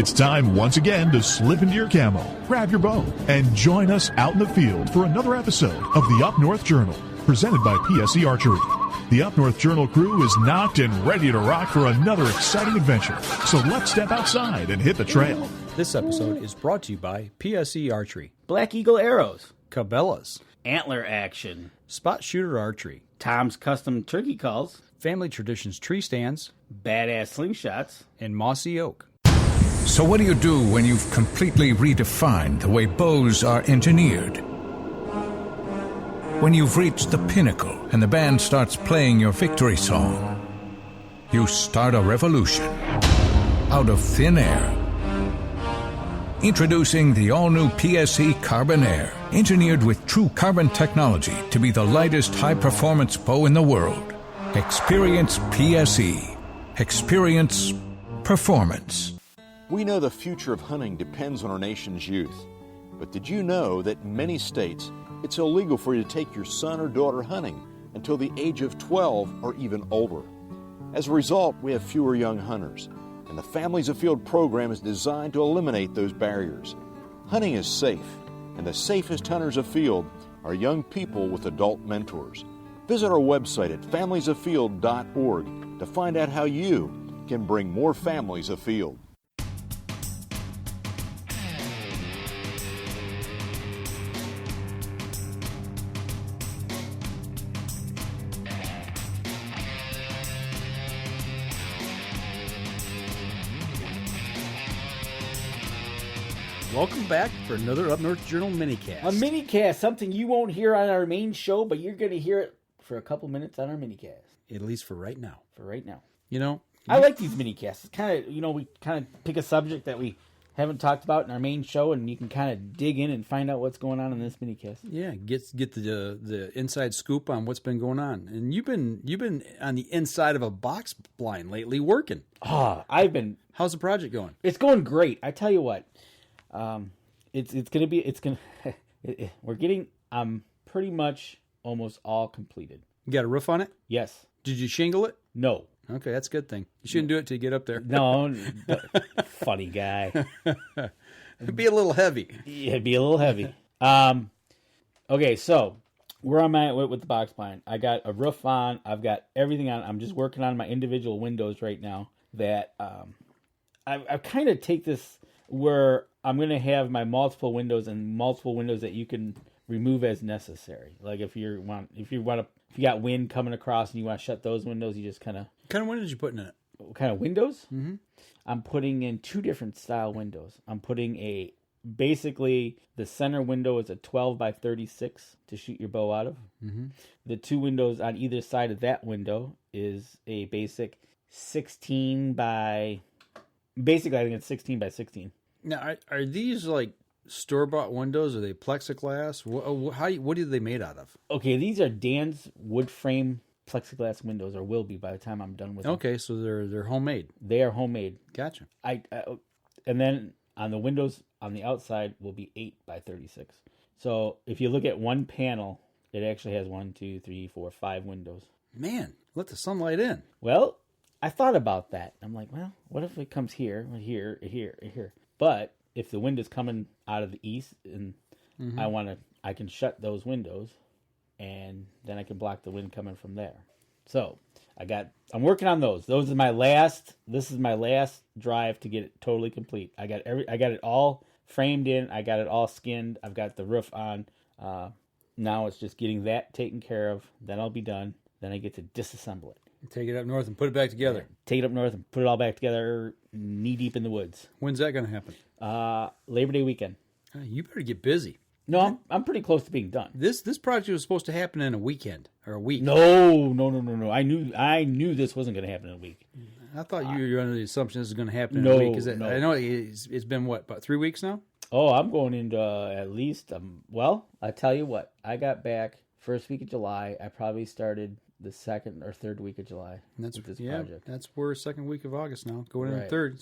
It's time once again to slip into your camo, grab your bow, and join us out in the field for another episode of the Up North Journal, presented by PSE Archery. The Up North Journal crew is knocked and ready to rock for another exciting adventure. So let's step outside and hit the trail. This episode is brought to you by PSE Archery, Black Eagle Arrows, Cabela's, Antler Action, Spot Shooter Archery, Tom's Custom Turkey Calls, Family Traditions Tree Stands, Badass Slingshots, and Mossy Oak. So what do you do when you've completely redefined the way bows are engineered? When you've reached the pinnacle and the band starts playing your victory song, you start a revolution out of thin air. Introducing the all-new PSE Carbon Air, engineered with true carbon technology to be the lightest high-performance bow in the world. Experience PSE. Experience performance. We know the future of hunting depends on our nation's youth. But did you know that in many states, it's illegal for you to take your son or daughter hunting until the age of 12 or even older? As a result, we have fewer young hunters, and the Families Afield program is designed to eliminate those barriers. Hunting is safe, and the safest hunters afield are young people with adult mentors. Visit our website at familiesafield.org to find out how you can bring more families afield. Welcome back for another Up North Journal minicast. a minicast, something you won't hear on our main show, but you're going to hear it for a couple minutes on our minicast. At least for right now. You know, I like these minicasts. It's kind of, we kind of pick a subject that we haven't talked about in our main show, and you can kind of dig in and find out what's going on in this minicast. Yeah, get the inside scoop on what's been going on. And you've been on the inside of a box blind lately working. How's the project going? It's going great. I tell you what. We're getting pretty much almost all completed. You got a roof on it? Yes. Did you shingle it? No. Okay, that's a good thing. You shouldn't do it till you get up there. No, funny guy. It'd be a little heavy. Yeah, it'd be a little heavy. Okay, so where am I with the box blind? I got a roof on. I've got everything on. I'm just working on my individual windows right now. That I kind of take this where I'm going to have my multiple windows that you can remove as necessary. Like if you got wind coming across and you want to shut those windows, you just kind of. What kind of windows you putting in it? What kind of windows? Mm-hmm. I'm putting in two different style windows. I'm putting basically the center window is a 12 by 36 to shoot your bow out of. Mm-hmm. The two windows on either side of that window is a basic 16 by. Basically, I think it's 16 by 16. Now, are these like store-bought windows? Are they plexiglass? What are they made out of? Okay, these are Dan's wood frame plexiglass windows, or will be by the time I'm done with them. Okay, so they're homemade. They are homemade. Gotcha. And then on the windows on the outside will be 8 by 36. So if you look at one panel, it actually has 1, 2, 3, 4, 5 windows. Man, let the sunlight in. Well, I thought about that. I'm like, well, what if it comes here, here? But if the wind is coming out of the east and I can shut those windows and then I can block the wind coming from there. So I'm working on those. This is my last drive to get it totally complete. I got it all framed in. I got it all skinned. I've got the roof on. Now it's just getting that taken care of. Then I'll be done. Then I get to disassemble it. Take it up north and put it back together. Take it up north and put it all back together, knee deep in the woods. When's that going to happen? Labor Day weekend. You better get busy. No, I'm pretty close to being done. This project was supposed to happen in a weekend or a week. No. I knew this wasn't going to happen in a week. I thought you were under the assumption this was going to happen in a week. No. I know it's been about 3 weeks now. Oh, I'm going into at least. I tell you what. I got back first week of July. I probably started the second or third week of July. And that's with this project. We're second week of August now, going into third.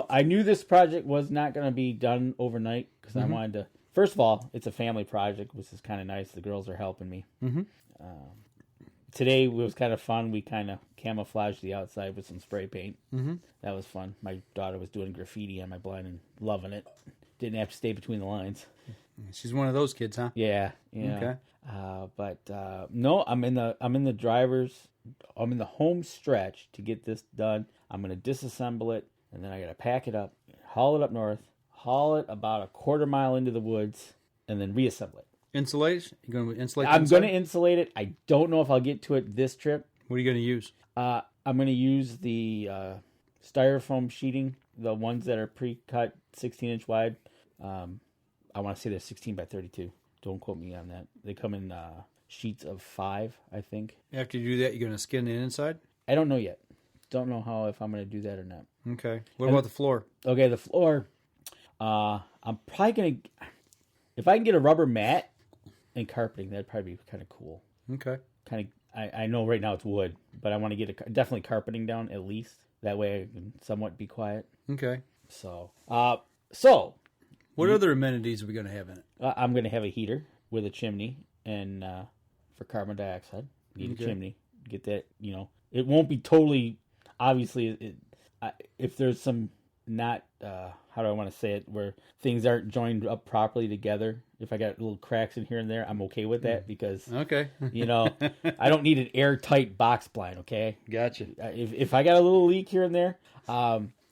I knew this project was not going to be done overnight because I wanted to. First of all, it's a family project, which is kind of nice. The girls are helping me. Mm-hmm. today was kind of fun. We kind of camouflaged the outside with some spray paint. Mm-hmm. That was fun. My daughter was doing graffiti on my blind and loving it. Didn't have to stay between the lines. She's one of those kids, huh? Yeah. Okay. No, I'm in the home stretch to get this done. I'm going to disassemble it, and then I got to pack it up, haul it up north, haul it about a quarter mile into the woods, and then reassemble it. Insulate? You going to insulate? I'm going to insulate it. I don't know if I'll get to it this trip. What are you going to use? I'm going to use the styrofoam sheeting, the ones that are pre-cut, 16-inch wide. I want to say they're 16 by 32. Don't quote me on that. They come in sheets of 5, I think. After you do that, you're going to skin the inside? I don't know yet. Don't know if I'm going to do that or not. Okay. What about the floor? Okay, the floor. I'm probably going to... If I can get a rubber mat and carpeting, that'd probably be kind of cool. Okay. I know right now it's wood, but I want to get definitely carpeting down at least. That way I can somewhat be quiet. Okay. So... What other amenities are we going to have in it? I'm going to have a heater with a chimney, and for carbon dioxide, need a chimney. Get that, it won't be totally, obviously, if there's some not, how do I want to say it, where things aren't joined up properly together, if I got little cracks in here and there, I'm okay with that because, okay. I don't need an airtight box blind, okay? Gotcha. If I got a little leak here and there.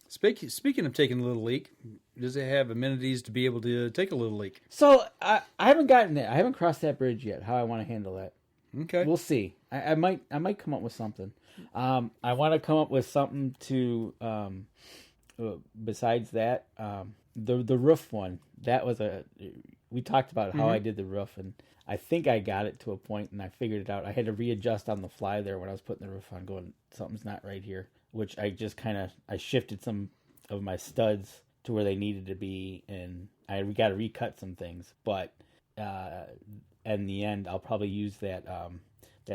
Speaking of taking a little leak, does it have amenities to be able to take a little leak? So I haven't gotten there. I haven't crossed that bridge yet. How I want to handle that. Okay, we'll see. I might come up with something. I want to come up with something to besides that. The roof one. That was we talked about how I did the roof, and I think I got it to a point, and I figured it out. I had to readjust on the fly there when I was putting the roof on, going something's not right here. Which I just I shifted some of my studs to where they needed to be, and we got to recut some things. But in the end, I'll probably use that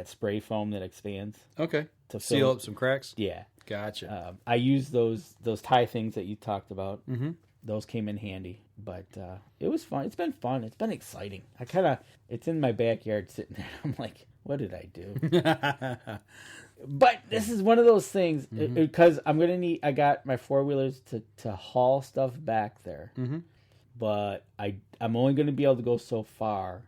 spray foam that expands. Okay. To seal up some cracks. Yeah. Gotcha. I used those tie things that you talked about. Mm-hmm. Those came in handy, but it was fun. It's been fun. It's been exciting. It's in my backyard sitting there. I'm like, what did I do? But this is one of those things because I'm gonna need. I got my 4-wheelers to haul stuff back there, but I'm only gonna be able to go so far,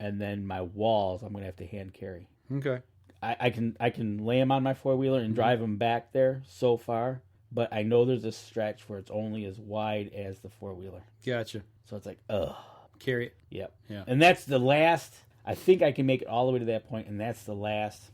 and then my walls I'm gonna have to hand carry. Okay. I can lay them on my 4-wheeler and drive them back there so far, but I know there's a stretch where it's only as wide as the 4-wheeler. Gotcha. So it's like, ugh. Carry it. Yep. Yeah. And that's the last. I think I can make it all the way to that point, and that's the last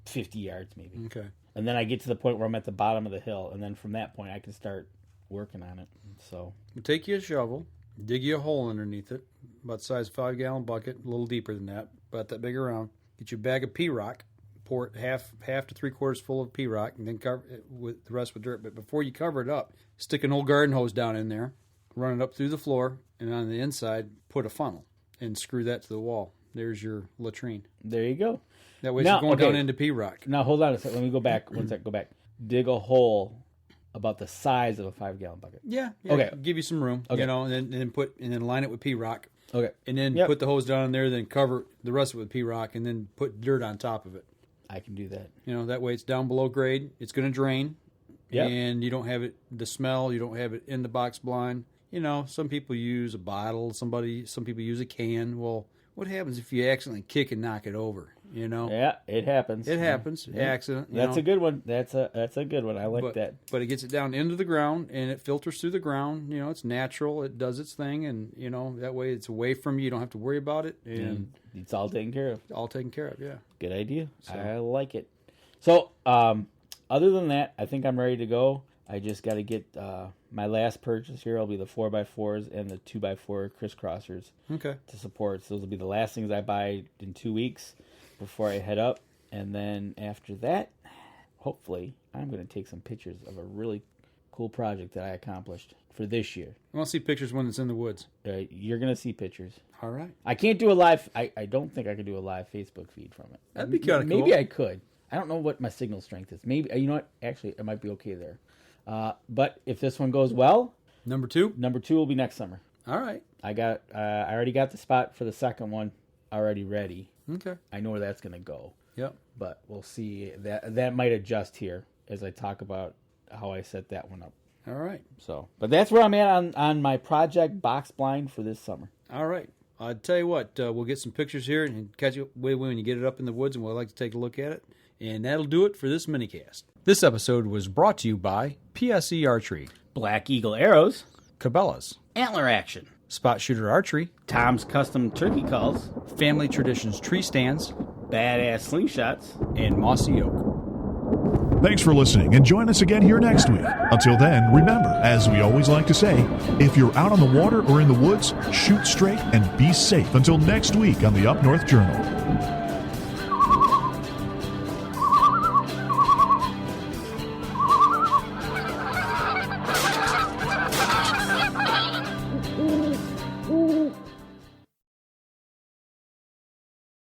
50 yards maybe. Okay. And then I get to the point where I'm at the bottom of the hill, and then from that point I can start working on it. So take you a shovel, dig you a hole underneath it, about the size of a 5-gallon bucket, a little deeper than that, about that big around. Get you a bag of P-rock, pour it half to 3/4 full of P-rock, and then cover it with the rest with dirt. But before you cover it up, stick an old garden hose down in there, run it up through the floor, and on the inside put a funnel and screw that to the wall. There's your latrine. There you go. That way it's going down into P-rock. Now hold on a second. Let me go back. One sec. Go back. Dig a hole about the size of a 5-gallon bucket. Yeah. Okay. Give you some room. Okay. And then line it with P-rock. Okay. And then put the hose down in there, then cover the rest of it with P-rock, and then put dirt on top of it. I can do that. That way it's down below grade. It's going to drain. Yeah. And you don't have the smell. You don't have it in the box blind. Some people use a bottle. Some people use a can. Well, what happens if you accidentally kick and knock it over? Yeah, it happens. It happens. Yeah. Accident. That's a good one. That's a good one. I like that. But it gets it down into the ground, and it filters through the ground. It's natural. It does its thing, and that way it's away from you. You don't have to worry about it, and it's all taken care of. All taken care of. Yeah. Good idea. So. I like it. So, other than that, I think I'm ready to go. I just got to get my last purchase here. Will be the 4x4s and the 2x4 crisscrossers. Okay. To support. So those will be the last things I buy in 2 weeks before I head up. And then after that, hopefully, I'm going to take some pictures of a really cool project that I accomplished for this year. I want to see pictures when it's in the woods. You're going to see pictures. All right. I can't do a live. I don't think I could do a live Facebook feed from it. That'd be kind of cool. Maybe I could. I don't know what my signal strength is. Maybe, you know what? Actually, it might be okay there. But if this one goes well, number two will be next summer. All right. I already got the spot for the second one already ready. Okay. I know where that's going to go. Yep. But we'll see. That might adjust here as I talk about how I set that one up. All right. So, but that's where I'm at on my project box blind for this summer. All right. I'll tell you what, we'll get some pictures here and catch you when you get it up in the woods, and we'd like to take a look at it. And that'll do it for this minicast. This episode was brought to you by PSE Archery, Black Eagle Arrows, Cabela's, Antler Action, Spot Shooter Archery, Tom's Custom Turkey Calls, Family Traditions Tree Stands, Badass Slingshots, and Mossy Oak. Thanks for listening, and join us again here next week. Until then, remember, as we always like to say, if you're out on the water or in the woods, shoot straight and be safe until next week on the Up North Journal.